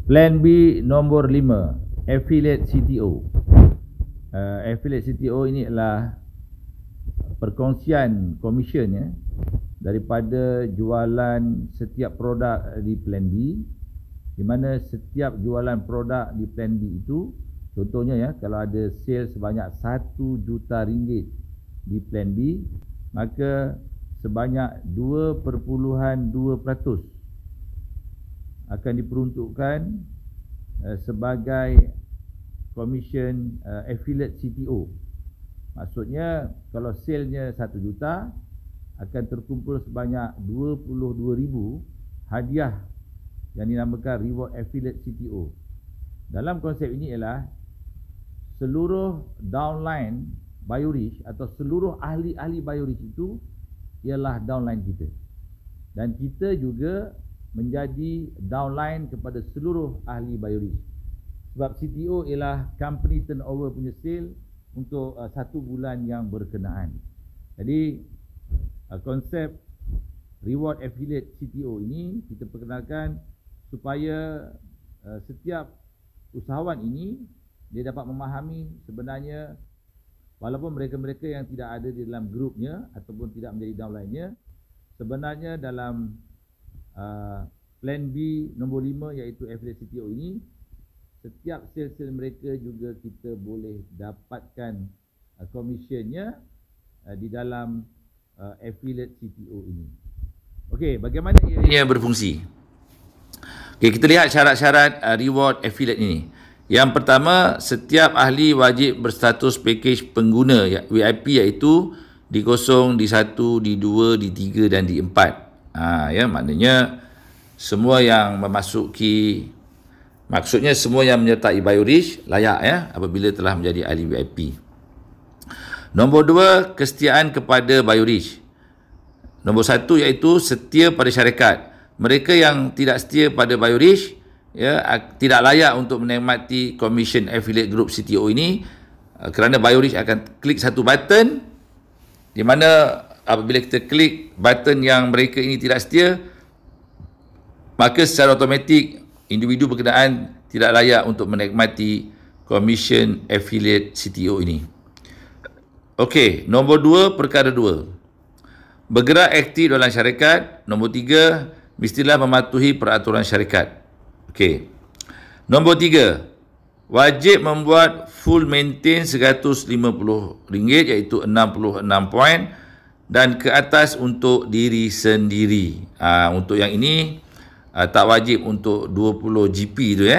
Plan B nombor 5, Affiliate CTO. Affiliate CTO ini adalah perkongsian komisen daripada jualan setiap produk di Plan B, di mana setiap jualan produk di Plan B itu, contohnya kalau ada sale sebanyak 1 juta ringgit di Plan B, maka sebanyak 2.2% akan diperuntukkan sebagai komisen affiliate CTO. Maksudnya kalau salesnya 1 juta, akan terkumpul sebanyak 22,000 hadiah yang dinamakan reward affiliate CTO. Dalam konsep ini ialah seluruh downline Biorich atau seluruh ahli-ahli Biorich itu ialah downline kita. Dan kita juga menjadi downline kepada seluruh ahli Biorich. Sebab CTO ialah company turnover punya sale untuk 1 bulan yang berkenaan. Jadi konsep reward affiliate CTO ini kita perkenalkan supaya setiap usahawan ini dia dapat memahami sebenarnya walaupun mereka-mereka yang tidak ada di dalam grupnya ataupun tidak menjadi downline-nya, sebenarnya dalam Plan B nombor 5 iaitu affiliate CTO ini, setiap sales mereka juga kita boleh dapatkan komisionnya di dalam affiliate CTO ini. Okey, bagaimana ia berfungsi? Okey, kita lihat syarat-syarat reward affiliate ini. Yang pertama, setiap ahli wajib berstatus package pengguna VIP, iaitu di 0, di 1, di 2, di 3 dan di 4. Maknanya semua yang memasuki, maksudnya semua yang menyertai Biorich layak apabila telah menjadi ahli VIP. Nombor 2, kesetiaan kepada Biorich. Nombor 1 iaitu setia pada syarikat. Mereka yang tidak setia pada Biorich tidak layak untuk menikmati komisen affiliate group CTO ini, kerana Biorich akan klik satu button di mana apabila kita klik button yang mereka ini tidak setia, maka secara automatik individu berkenaan tidak layak untuk menikmati komisen affiliate CTO ini. Okey, nombor 2, perkara 2. Bergerak aktif dalam syarikat. Nombor 3, mestilah mematuhi peraturan syarikat. Okey. Nombor 3, wajib membuat full maintain RM150 iaitu 66 poin dan ke atas untuk diri sendiri. Untuk yang ini tak wajib untuk 20 GP tu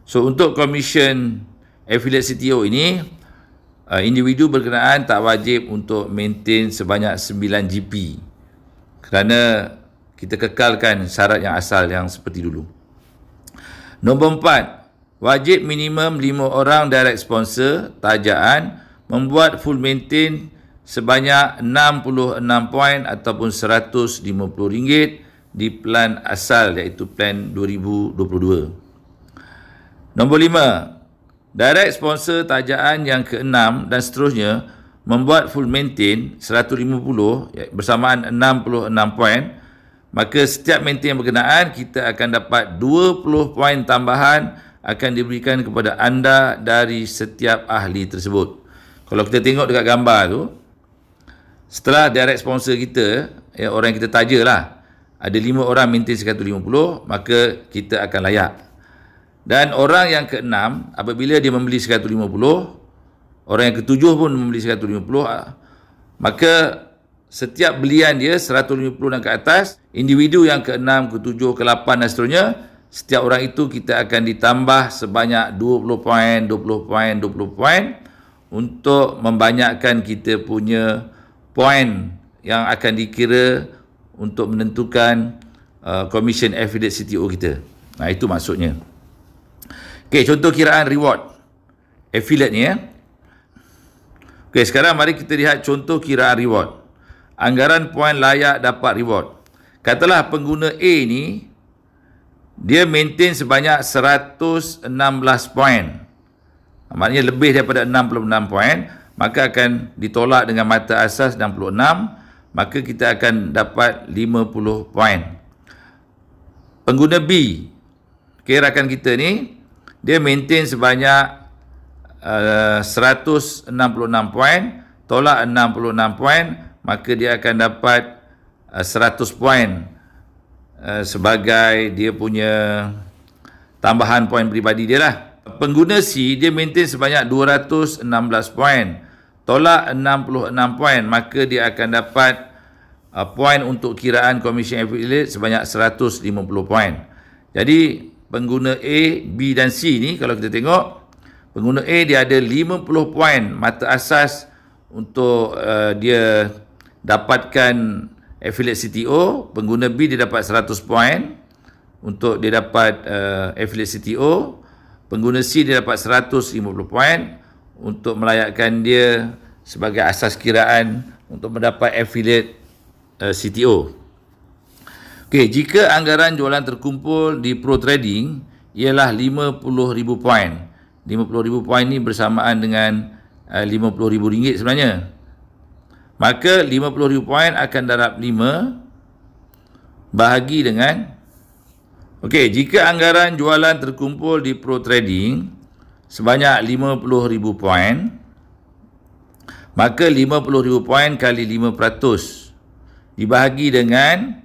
So untuk komisen affiliate CTO ini, individu berkenaan tak wajib untuk maintain sebanyak 9 GP kerana kita kekalkan syarat yang asal yang seperti dulu. Nombor 4, wajib minimum 5 orang direct sponsor tajaan membuat full maintain sebanyak 66 poin ataupun RM150 di plan asal iaitu plan 2022. Nombor 5, direct sponsor tajaan yang ke-6 dan seterusnya membuat full maintain 150 bersamaan 66 poin, maka setiap maintain yang berkenaan kita akan dapat 20 poin tambahan akan diberikan kepada anda dari setiap ahli tersebut. Kalau kita tengok dekat gambar tu, setelah direct sponsor kita, orang yang kita taja lah, ada 5 orang maintain 150, maka kita akan layak. Dan orang yang ke-6, apabila dia membeli 150, orang yang ke-7 pun membeli 150, maka setiap belian dia 150 dan ke atas, individu yang ke-6, ke-7, ke-8 dan seterusnya, setiap orang itu kita akan ditambah sebanyak 20 poin, 20 poin, 20 poin untuk membanyakkan kita punya poin yang akan dikira untuk menentukan komisen affiliate CTO kita. Itu maksudnya. Okey, contoh kiraan reward affiliate ni Okey, sekarang mari kita lihat contoh kiraan reward. Anggaran poin layak dapat reward. Katalah pengguna A ni dia maintain sebanyak 116 poin. Maknanya lebih daripada 66 poin, maka akan ditolak dengan mata asas 66, maka kita akan dapat 50 poin. Pengguna B, rakan kita ni, dia maintain sebanyak 166 poin, tolak 66 poin, maka dia akan dapat 100 poin sebagai dia punya tambahan poin peribadi dia lah. Pengguna C, dia maintain sebanyak 216 poin, tolak 66 poin, maka dia akan dapat poin untuk kiraan commission affiliate sebanyak 150 poin. Jadi pengguna A, B dan C ni, kalau kita tengok, pengguna A dia ada 50 poin mata asas untuk dia dapatkan affiliate CTO. Pengguna B dia dapat 100 poin untuk dia dapat affiliate CTO. Pengguna C dia dapat 150 poin untuk melayakkan dia sebagai asas kiraan untuk mendapat affiliate CTO. Okey, jika anggaran jualan terkumpul di Pro Trading ialah 50,000 poin. 50,000 poin ni bersamaan dengan RM50,000 sebenarnya. Maka 50,000 poin akan darab 5 bahagi dengan, okey, jika anggaran jualan terkumpul di Pro Trading sebanyak 50,000 poin, maka 50,000 poin kali 5% dibahagi dengan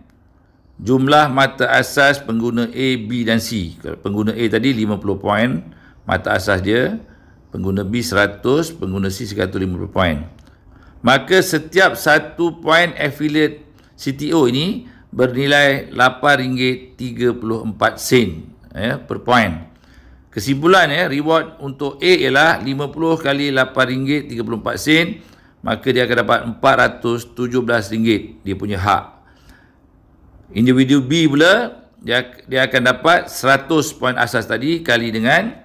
jumlah mata asas pengguna A, B dan C. Pengguna A tadi 50 poin mata asas dia, pengguna B 100, pengguna C 150 poin. Maka setiap 1 poin affiliate CTO ini bernilai RM8.34 per poin. Kesimpulan reward untuk A ialah 50 kali RM8.34, maka dia akan dapat RM417 dia punya hak. Individu B pula, dia akan dapat 100 poin asas tadi kali dengan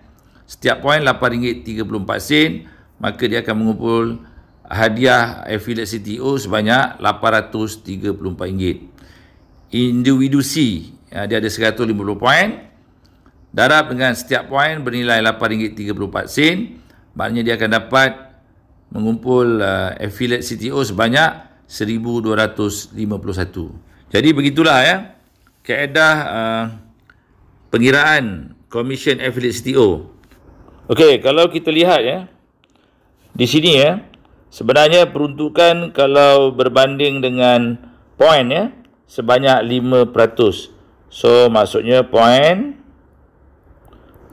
setiap poin RM8.34, maka dia akan mengumpul hadiah affiliate CTO sebanyak RM834. Individu C, dia ada 150 poin, darab dengan setiap poin bernilai RM8.34, maknanya dia akan dapat mengumpul affiliate CTO sebanyak 1,251. Jadi begitulah kaedah pengiraan commission affiliate CTO. Okey, kalau kita lihat di sini sebenarnya peruntukan kalau berbanding dengan poin sebanyak 5%. So maksudnya poin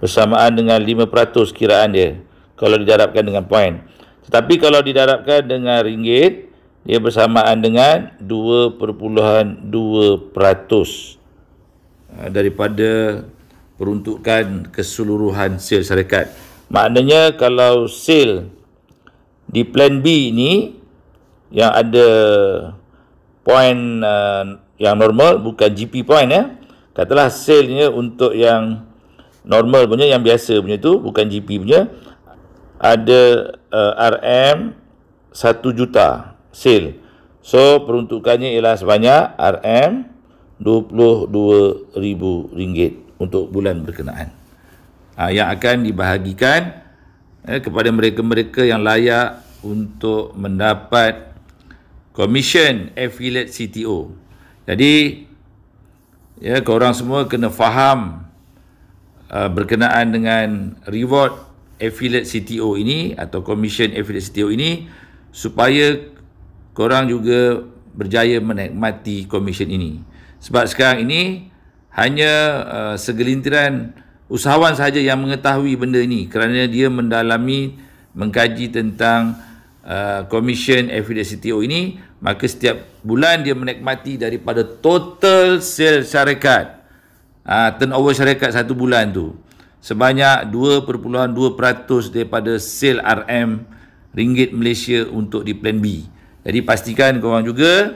bersamaan dengan 5% kiraan dia kalau didarabkan dengan poin. Tetapi kalau didarabkan dengan ringgit, dia bersamaan dengan 2.2% daripada peruntukan keseluruhan sel syarikat. Maknanya kalau sel di plan B ini yang ada poin yang normal, bukan GP point katalah selnya untuk yang normal punya, yang biasa punya tu, bukan GP punya, ada RM 1 juta sale. So peruntukannya ialah sebanyak RM22,000 untuk bulan berkenaan, yang akan dibahagikan kepada mereka-mereka yang layak untuk mendapat commission affiliate CTO. Jadi korang semua kena faham berkenaan dengan reward affiliate CTO ini atau commission affiliate CTO ini, supaya korang juga berjaya menikmati komisen ini. Sebab sekarang ini hanya segelintiran usahawan sahaja yang mengetahui benda ini, kerana dia mendalami, mengkaji tentang komisen affiliate CTO ini, maka setiap bulan dia menikmati daripada total sale syarikat, turnover syarikat satu bulan tu sebanyak 2.2% daripada sale RM ringgit Malaysia untuk di plan B. Jadi pastikan korang juga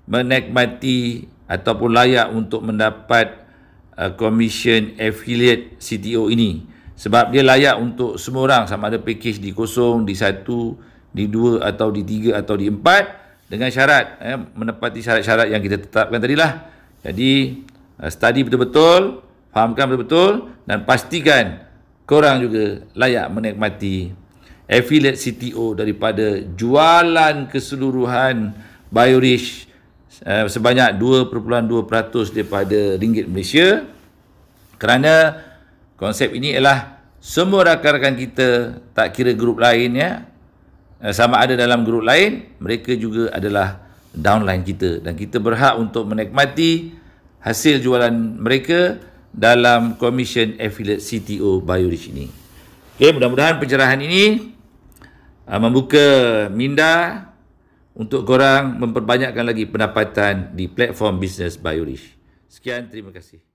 menikmati ataupun layak untuk mendapat commission affiliate CTO ini. Sebab dia layak untuk semua orang, sama ada package di 0, di 1, di 2 atau di 3 atau di 4, dengan syarat menepati syarat-syarat yang kita tetapkan tadilah. Jadi study betul-betul, fahamkan betul-betul, dan pastikan korang juga layak menikmati affiliate CTO daripada jualan keseluruhan BioRich sebanyak 2.2% daripada ringgit Malaysia, kerana Konsep ini ialah semua rakan-rakan kita, tak kira grup lain ya, sama ada dalam grup lain, mereka juga adalah downline kita dan kita berhak untuk menikmati hasil jualan mereka dalam Commission Affiliate CTO Biorich ini. Okey, mudah-mudahan pencerahan ini membuka minda untuk korang memperbanyakkan lagi pendapatan di platform bisnes Biorich. Sekian, terima kasih.